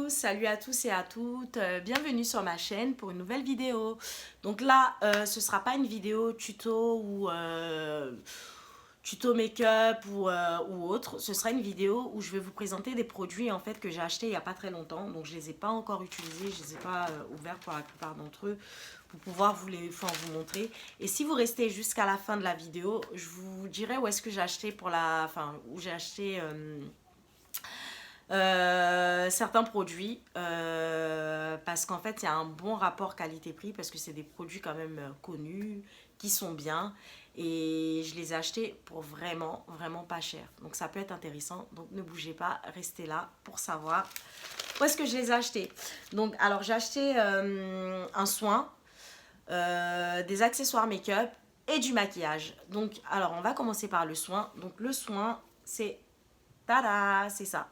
salut à tous et à toutes, bienvenue sur ma chaîne pour une nouvelle vidéo. Donc là, ce sera pas une vidéo tuto ou tuto make-up ou autre, ce sera une vidéo où je vais vous présenter des produits en fait que j'ai achetés il n'y a pas très longtemps. Donc je les ai pas encore utilisés, je les ai pas ouverts pour la plupart d'entre eux pour pouvoir vous montrer. Et si vous restez jusqu'à la fin de la vidéo, je vous dirai où est-ce que j'ai acheté où j'ai acheté certains produits parce qu'en fait il y a un bon rapport qualité-prix parce que c'est des produits quand même connus qui sont bien et je les ai achetés pour vraiment pas cher, donc ça peut être intéressant. Donc ne bougez pas, restez là pour savoir où est-ce que je les ai achetés. Donc alors j'ai acheté un soin, des accessoires make-up et du maquillage. Donc alors on va commencer par le soin. Donc le soin c'est tada, c'est ça.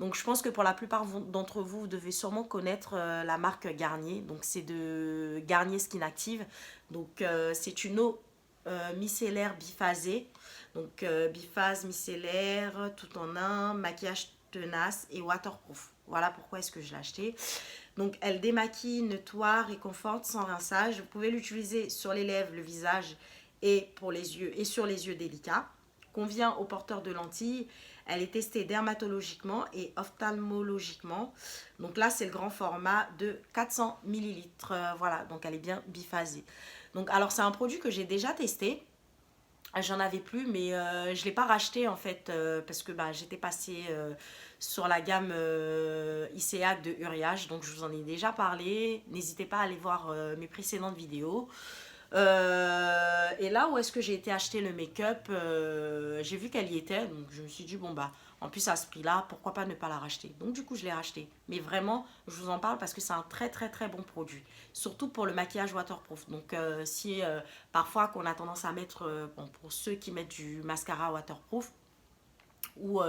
Donc je pense que pour la plupart d'entre vous, vous devez sûrement connaître la marque Garnier. Donc c'est de Garnier Skin Active. Donc c'est une eau micellaire biphasée. Donc biphase, micellaire, tout en un, maquillage tenace et waterproof. Voilà pourquoi est-ce que je l'ai acheté. Donc elle démaquille, nettoie, réconforte sans rinçage. Vous pouvez l'utiliser sur les lèvres, le visage et pour les yeux et sur les yeux délicats. Convient aux porteurs de lentilles. Elle est testée dermatologiquement et ophtalmologiquement. Donc là, c'est le grand format de 400 ml. Voilà, donc elle est bien biphasée. Donc alors, c'est un produit que j'ai déjà testé. J'en avais plus, mais je ne l'ai pas racheté en fait parce que j'étais passée sur la gamme ICEAC de Uriage. Donc je vous en ai déjà parlé. N'hésitez pas à aller voir mes précédentes vidéos. Et là où est-ce que j'ai été acheter le make-up, j'ai vu qu'elle y était, donc je me suis dit bon en plus à ce prix là, pourquoi pas ne pas la racheter. Donc du coup je l'ai racheté, mais vraiment je vous en parle parce que c'est un très bon produit, surtout pour le maquillage waterproof. Donc si parfois qu'on a tendance à mettre, pour ceux qui mettent du mascara waterproof, ou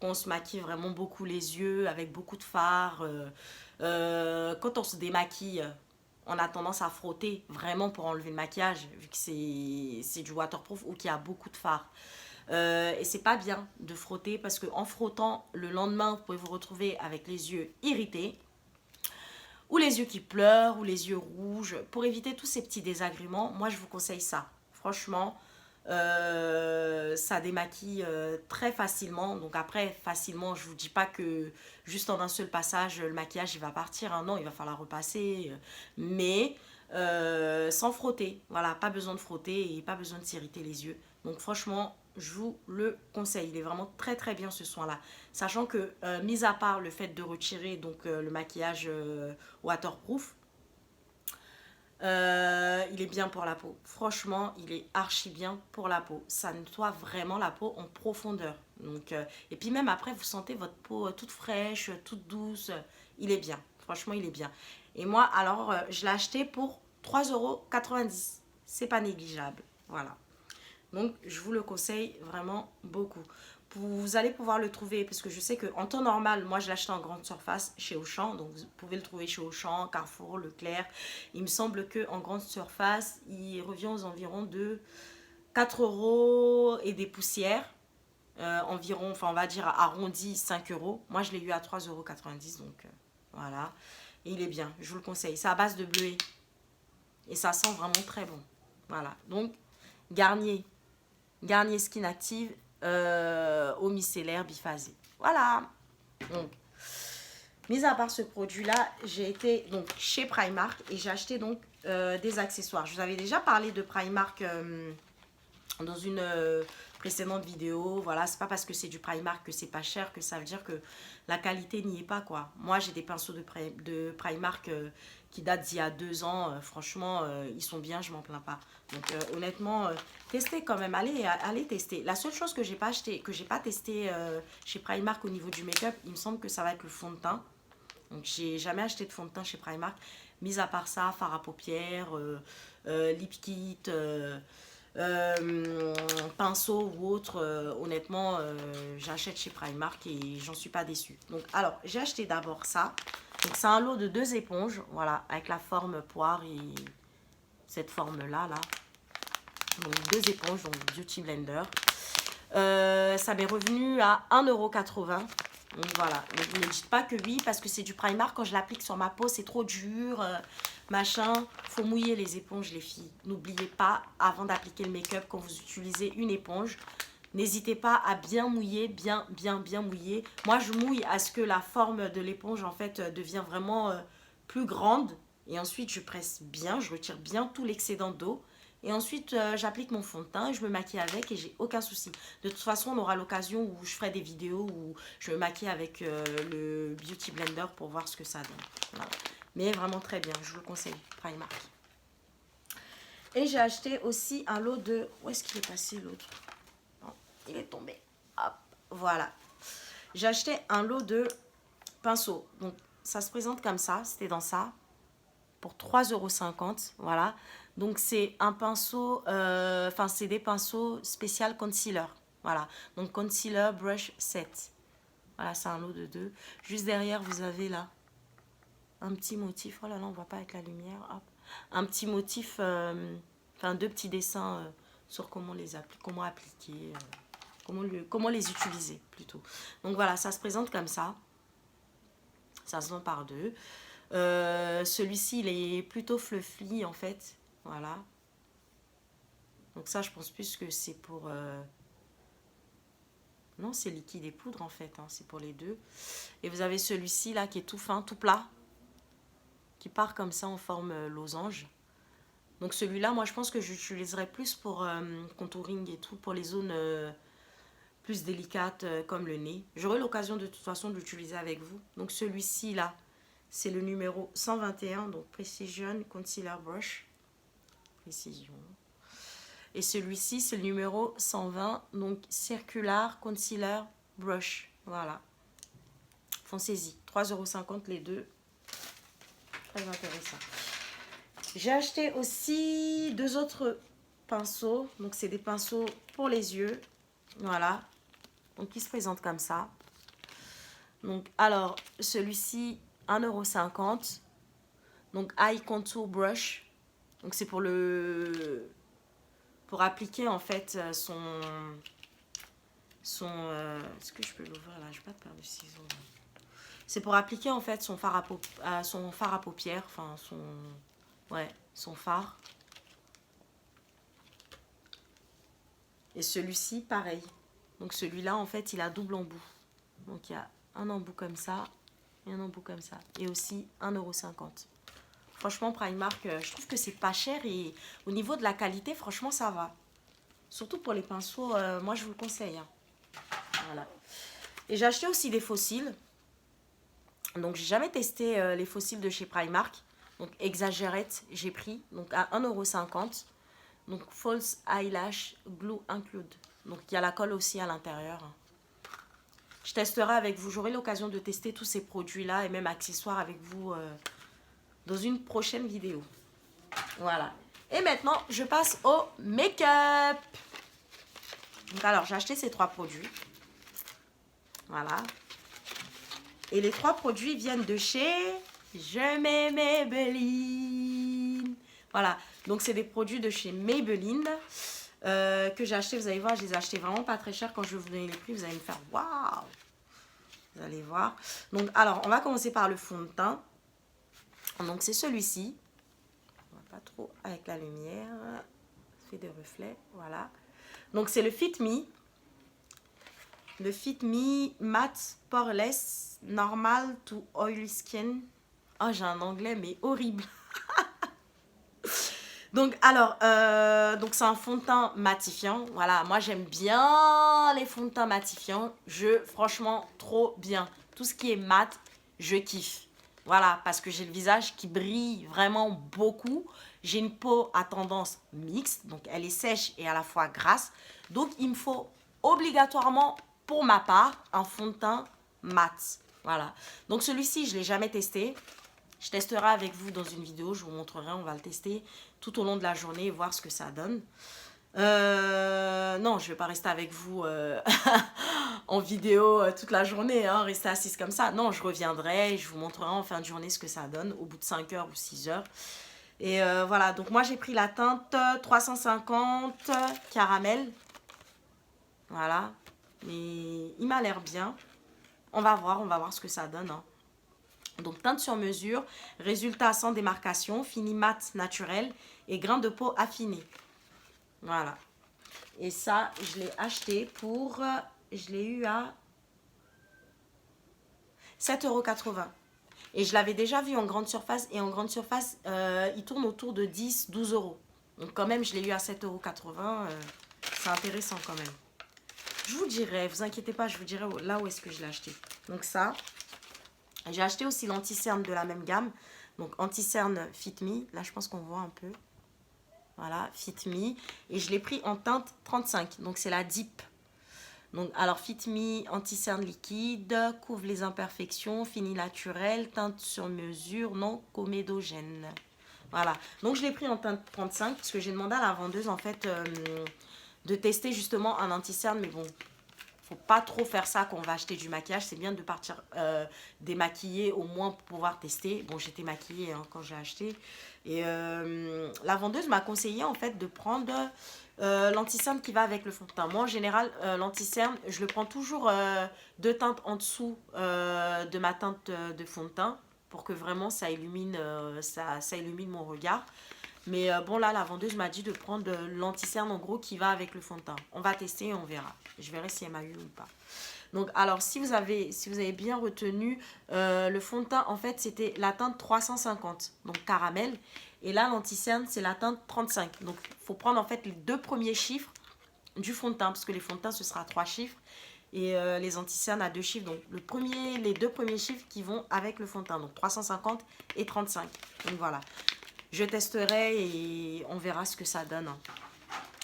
qu'on se maquille vraiment beaucoup les yeux avec beaucoup de fard, quand on se démaquille, on a tendance à frotter vraiment pour enlever le maquillage vu que c'est du waterproof ou qu'il y a beaucoup de fard. Et c'est pas bien de frotter parce qu'en frottant, le lendemain, vous pouvez vous retrouver avec les yeux irrités ou les yeux qui pleurent ou les yeux rouges. Pour éviter tous ces petits désagréments, moi je vous conseille ça. Franchement, ça démaquille très facilement. Donc après, facilement, je vous dis pas que juste en un seul passage, le maquillage il va partir, hein. Non, il va falloir repasser. Mais sans frotter. Voilà, pas besoin de frotter et pas besoin de s'irriter les yeux. Donc franchement, je vous le conseille. Il est vraiment très bien ce soin-là. Sachant que, mis à part le fait de retirer donc, le maquillage waterproof, il est bien pour la peau. Franchement, il est archi bien pour la peau. Ça nettoie vraiment la peau en profondeur. Donc, et puis même après, vous sentez votre peau toute fraîche, toute douce. Il est bien. Franchement, il est bien. Et moi, alors, je l'ai acheté pour 3,90 €. C'est pas négligeable. Voilà. Donc, je vous le conseille vraiment beaucoup. Vous allez pouvoir le trouver, parce que je sais qu'en temps normal, moi je l'achète en grande surface chez Auchan. Donc, vous pouvez le trouver chez Auchan, Carrefour, Leclerc. Il me semble qu'en grande surface, il revient aux environs de 4 € et des poussières. Environ, enfin on va dire arrondi 5 €. Moi je l'ai eu à 3,90 €. Donc, voilà. Et il est bien, je vous le conseille. C'est à base de bleuet. Et ça sent vraiment très bon. Voilà. Donc, Garnier Skin Active eau micellaire biphasée. Voilà. Donc, mis à part ce produit-là, j'ai été donc chez Primark et j'ai acheté donc des accessoires. Je vous avais déjà parlé de Primark dans une précédente vidéo. Voilà, c'est pas parce que c'est du Primark que c'est pas cher que ça veut dire que la qualité n'y est pas, quoi. Moi, j'ai des pinceaux de Primark qui datent d'il y a 2 ans. Franchement, ils sont bien, je m'en plains pas. Donc, honnêtement, testez quand même. Allez tester. La seule chose que j'ai pas acheté, que j'ai pas testé chez Primark au niveau du make-up, il me semble que ça va être le fond de teint. Donc, j'ai jamais acheté de fond de teint chez Primark. Mis à part ça, fard à paupières, lip kit, pinceau ou autre, honnêtement, j'achète chez Primark et j'en suis pas déçue. Donc, alors, j'ai acheté d'abord ça. Donc, c'est un lot de 2 éponges, voilà, avec la forme poire et cette forme-là, là. Donc, 2 éponges, donc Beauty Blender. Ça m'est revenu à 1,80 €. Donc voilà, donc, ne dites pas que oui, parce que c'est du Primark, quand je l'applique sur ma peau, c'est trop dur, machin. Faut mouiller les éponges, les filles. N'oubliez pas, avant d'appliquer le make-up, quand vous utilisez une éponge, n'hésitez pas à bien mouiller, bien mouiller. Moi, je mouille à ce que la forme de l'éponge, en fait, devient vraiment plus grande. Et ensuite, je presse bien, je retire bien tout l'excédent d'eau. Et ensuite, j'applique mon fond de teint, je me maquille avec et j'ai aucun souci. De toute façon, on aura l'occasion où je ferai des vidéos où je me maquille avec le Beauty Blender pour voir ce que ça donne. Voilà. Mais vraiment très bien, je vous le conseille, Primark. Et j'ai acheté aussi un lot de... Où est-ce qu'il est passé l'autre? Non, il est tombé. Hop, voilà. J'ai acheté un lot de pinceaux. Donc, ça se présente comme ça, c'était dans ça. Pour 3,50 €, voilà. Donc c'est un pinceau, enfin c'est des pinceaux spécial concealer, voilà. Donc concealer brush set, voilà, c'est un lot de 2. Juste derrière vous avez là un petit motif, oh là là on voit pas avec la lumière, hop. Un petit motif, enfin 2 petits dessins sur comment les appliquer, comment appliquer, comment les utiliser plutôt. Donc voilà, ça se présente comme ça se vend par 2. Celui-ci il est plutôt fluffy en fait, voilà. Donc ça je pense plus que c'est pour non, c'est liquide et poudre en fait, hein. C'est pour les deux. Et vous avez celui-ci là qui est tout fin, tout plat, qui part comme ça en forme losange. Donc celui-là moi je pense que j'utiliserai plus pour contouring et tout, pour les zones plus délicates comme le nez. J'aurai l'occasion de toute façon de l'utiliser avec vous. Donc celui-ci là, c'est le numéro 121, donc Precision Concealer Brush. Précision. Et celui-ci, c'est le numéro 120, donc Circular Concealer Brush. Voilà. Foncez-y. 3,50 € les deux. Très intéressant. J'ai acheté aussi 2 autres pinceaux. Donc, c'est des pinceaux pour les yeux. Voilà. Donc, qui se présentent comme ça. Donc, alors, celui-ci, 1,50 €. Donc, Eye Contour Brush. Donc, c'est pour pour appliquer, en fait, est-ce que je peux l'ouvrir là? Je vais pas te perdre de ciseaux. C'est pour appliquer, en fait, son fard à paupières. Enfin, son fard. Et celui-ci, pareil. Donc, celui-là, en fait, il a double embout. Donc, il y a un embout comme ça et un embout comme ça. Et aussi 1,50 €. Franchement, Primark, je trouve que c'est pas cher et au niveau de la qualité, franchement, ça va. Surtout pour les pinceaux, moi, je vous le conseille. Hein. Voilà. Et j'ai acheté aussi des fossiles. Donc, j'ai jamais testé les fossiles de chez Primark. Donc, Exaggerate, j'ai pris. Donc, à 1,50 €. Donc, False Eyelash Glue Include. Donc, il y a la colle aussi à l'intérieur. Je testerai avec vous. J'aurai l'occasion de tester tous ces produits-là et même accessoires avec vous dans une prochaine vidéo. Voilà. Et maintenant, je passe au make-up. Donc, alors, j'ai acheté ces 3 produits. Voilà. Et les 3 produits viennent de chez Je mets Maybelline. Voilà. Donc, c'est des produits de chez Maybelline que j'ai acheté. Vous allez voir, je les ai achetés vraiment pas très cher. Quand je vais vous donner les prix, vous allez me faire waouh. Vous allez voir. Donc, alors, on va commencer par le fond de teint. Donc, c'est celui-ci. On va pas trop avec la lumière. Ça fait des reflets. Voilà. Donc, c'est le Fit Me. Le Fit Me Matte Poreless Normal to Oily Skin. Oh, j'ai un anglais, mais horrible. Donc, alors, donc c'est un fond de teint matifiant. Voilà, moi, j'aime bien les fonds de teint matifiants. Franchement, trop bien. Tout ce qui est mat, je kiffe. Voilà, parce que j'ai le visage qui brille vraiment beaucoup. J'ai une peau à tendance mixte, donc elle est sèche et à la fois grasse. Donc, il me faut obligatoirement, pour ma part, un fond de teint mat. Voilà. Donc, celui-ci, je ne l'ai jamais testé. Je testerai avec vous dans une vidéo, je vous montrerai, on va le tester tout au long de la journée et voir ce que ça donne. Non, je ne vais pas rester avec vous en vidéo toute la journée, hein, rester assise comme ça. Non, je reviendrai et je vous montrerai en fin de journée ce que ça donne au bout de 5 heures ou 6 heures. Et voilà, donc moi j'ai pris la teinte 350 caramel. Voilà, mais il m'a l'air bien. On va voir ce que ça donne, hein. Donc, teinte sur mesure, résultat sans démarcation, fini mat naturel et grain de peau affiné. Voilà. Et ça, je l'ai acheté pour... Je l'ai eu à 7,80 €. Et je l'avais déjà vu en grande surface. Et en grande surface, il tourne autour de 10, 12 €. Donc quand même, je l'ai eu à 7,80 €. C'est intéressant quand même. Je vous dirai, vous inquiétez pas, je vous dirai là où est-ce que je l'ai acheté. Donc ça. J'ai acheté aussi l'anti-cerne de la même gamme. Donc anti-cerne Fit Me. Là, je pense qu'on voit un peu. Voilà, Fit Me. Et je l'ai pris en teinte 35. Donc c'est la Deep. Donc, alors, Fit Me, anti-cerne liquide, couvre les imperfections, fini naturel, teinte sur mesure, non comédogène. Voilà. Donc, je l'ai pris en teinte 35 parce que j'ai demandé à la vendeuse, en fait, de tester justement un anti-cerne. Mais bon, faut pas trop faire ça quand on va acheter du maquillage. C'est bien de partir démaquiller au moins pour pouvoir tester. Bon, j'étais maquillée hein, quand j'ai acheté. Et la vendeuse m'a conseillé, en fait, de prendre... l'anti-cerne qui va avec le fond de teint. Moi, en général, l'anti-cerne, je le prends toujours deux teintes en dessous de ma teinte de fond de teint pour que vraiment ça illumine, ça illumine mon regard. Mais bon, là, la vendeuse m'a dit de prendre l'anti-cerne en gros qui va avec le fond de teint. On va tester et on verra. Je verrai si elle m'a eu ou pas. Donc, alors, si vous avez bien retenu, le fond de teint, en fait, c'était la teinte 350, donc caramel. Et là, l'anti-cerne, c'est la teinte 35. Donc, il faut prendre, en fait, les deux premiers chiffres du fond de teint, parce que les fonds de teint, ce sera 3 chiffres. Et les anti-cernes à 2 chiffres. Donc, les deux premiers chiffres qui vont avec le fond de teint. Donc, 350 et 35. Donc, voilà. Je testerai et on verra ce que ça donne.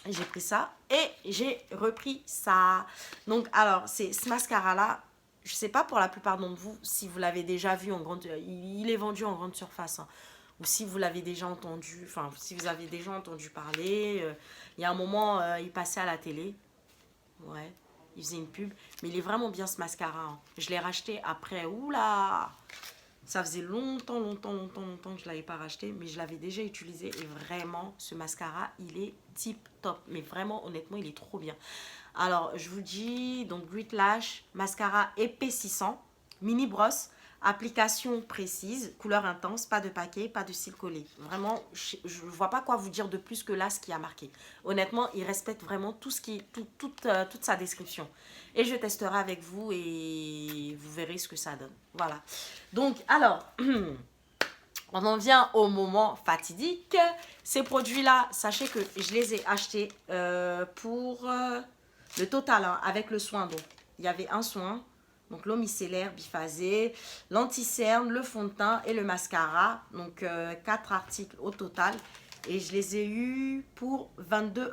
J'ai pris ça et j'ai repris ça. Donc, alors, c'est ce mascara-là. Je ne sais pas pour la plupart d'entre vous si vous l'avez déjà vu en grande... Il est vendu en grande surface. Hein. Ou si vous l'avez déjà entendu. Enfin, si vous avez déjà entendu parler. Il y a un moment, il passait à la télé. Ouais, il faisait une pub. Mais il est vraiment bien ce mascara. Hein. Je l'ai racheté après. Oula! Ça faisait longtemps que je ne l'avais pas racheté, mais je l'avais déjà utilisé et vraiment, ce mascara, il est tip top. Mais vraiment, honnêtement, il est trop bien. Alors, je vous dis, donc Grit Lash, mascara épaississant, mini brosse, application précise, couleur intense, pas de paquet, pas de cils collés. Vraiment, je ne vois pas quoi vous dire de plus que là, ce qui a marqué. Honnêtement, il respecte vraiment tout ce qui, toute sa description. Et je testerai avec vous et vous verrez ce que ça donne. Voilà. Donc, alors, on en vient au moment fatidique. Ces produits-là, sachez que je les ai achetés pour le total, hein, avec le soin. Donc, il y avait un soin, donc l'eau micellaire biphasée, l'anti-cerne, le fond de teint et le mascara. Donc, 4 articles au total. Et je les ai eus pour 22,40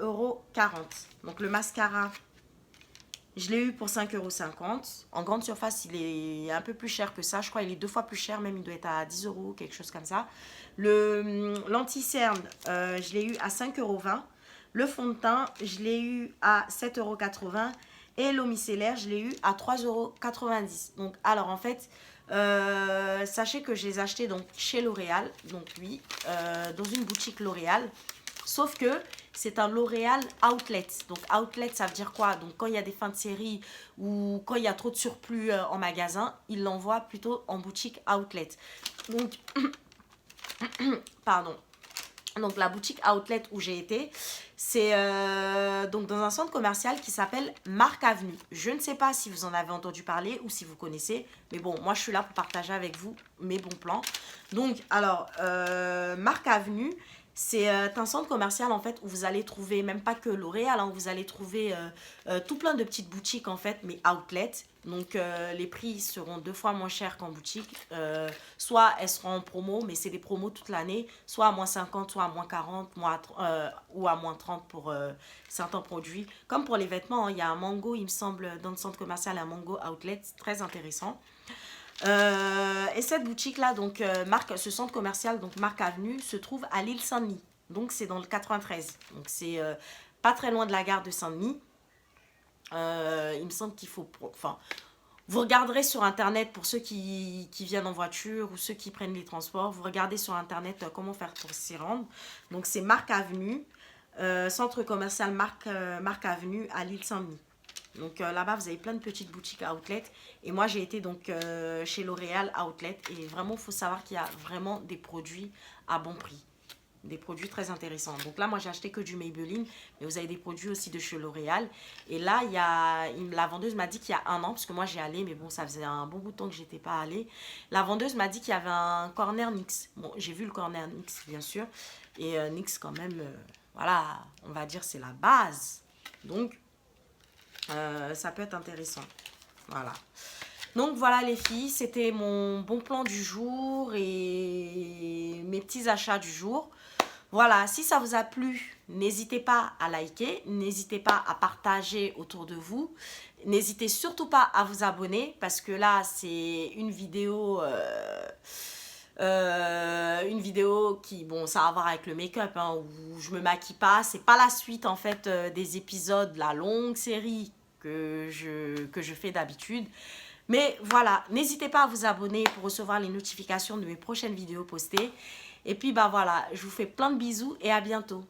€. Donc, le mascara... Je l'ai eu pour 5,50 €. En grande surface, il est un peu plus cher que ça. Je crois qu'il est 2 fois plus cher, même il doit être à 10 €, quelque chose comme ça. L'anti-cerne, je l'ai eu à 5,20 €. Le fond de teint, je l'ai eu à 7,80 €. Et l'eau micellaire, je l'ai eu à 3,90 €. Donc, alors en fait, sachez que je les ai achetés donc, chez L'Oréal. Donc oui, dans une boutique L'Oréal. Sauf que c'est un L'Oréal Outlet. Donc Outlet, ça veut dire quoi? Donc quand il y a des fins de série ou quand il y a trop de surplus en magasin, ils l'envoient plutôt en boutique Outlet. Donc, pardon. Donc la boutique Outlet où j'ai été, c'est donc dans un centre commercial qui s'appelle Marc Avenue. Je ne sais pas si vous en avez entendu parler ou si vous connaissez, mais bon, moi je suis là pour partager avec vous mes bons plans. Donc alors, Marc Avenue, c'est un centre commercial en fait où vous allez trouver, même pas que L'Oréal, hein, vous allez trouver tout plein de petites boutiques en fait, mais outlet. Donc les prix seront 2 fois moins chers qu'en boutique. Soit elles seront en promo, mais c'est des promos toute l'année, soit à moins 50, soit à moins 40, ou à moins 30 pour certains produits. Comme pour les vêtements, hein, il y a un Mango, il me semble, dans le centre commercial, un Mango outlet, très intéressant. Et cette boutique-là, donc ce centre commercial, donc Marc Avenue, se trouve à l'île Saint-Denis. Donc c'est dans le 93. Donc c'est pas très loin de la gare de Saint-Denis. Il me semble qu'il faut... Enfin, vous regarderez sur Internet pour ceux qui viennent en voiture ou ceux qui prennent les transports. Vous regardez sur Internet comment faire pour s'y rendre. Donc c'est Marc Avenue, centre commercial Marc Avenue à l'île Saint-Denis. Donc là-bas, vous avez plein de petites boutiques outlet. Et moi, j'ai été donc chez L'Oréal outlet. Et vraiment, il faut savoir qu'il y a vraiment des produits à bon prix. Des produits très intéressants. Donc là, moi, j'ai acheté que du Maybelline. Mais vous avez des produits aussi de chez L'Oréal. Et là, la vendeuse m'a dit qu'il y a 1 an. Parce que moi, j'ai allé. Mais bon, ça faisait un bon bout de temps que je n'étais pas allée. La vendeuse m'a dit qu'il y avait un corner NYX. Bon, j'ai vu le corner NYX, bien sûr. Et NYX, quand même, voilà, on va dire c'est la base. Donc, ça peut être intéressant. Voilà. Donc voilà les filles, c'était mon bon plan du jour et mes petits achats du jour. Voilà, si ça vous a plu, n'hésitez pas à liker, n'hésitez pas à partager autour de vous. N'hésitez surtout pas à vous abonner parce que là, c'est une vidéo qui, bon, ça a à voir avec le make-up, hein, où je me maquille pas. C'est pas la suite, en fait, des épisodes, la longue série que je fais d'habitude. Mais voilà, n'hésitez pas à vous abonner pour recevoir les notifications de mes prochaines vidéos postées. Et puis, bah voilà, je vous fais plein de bisous et à bientôt.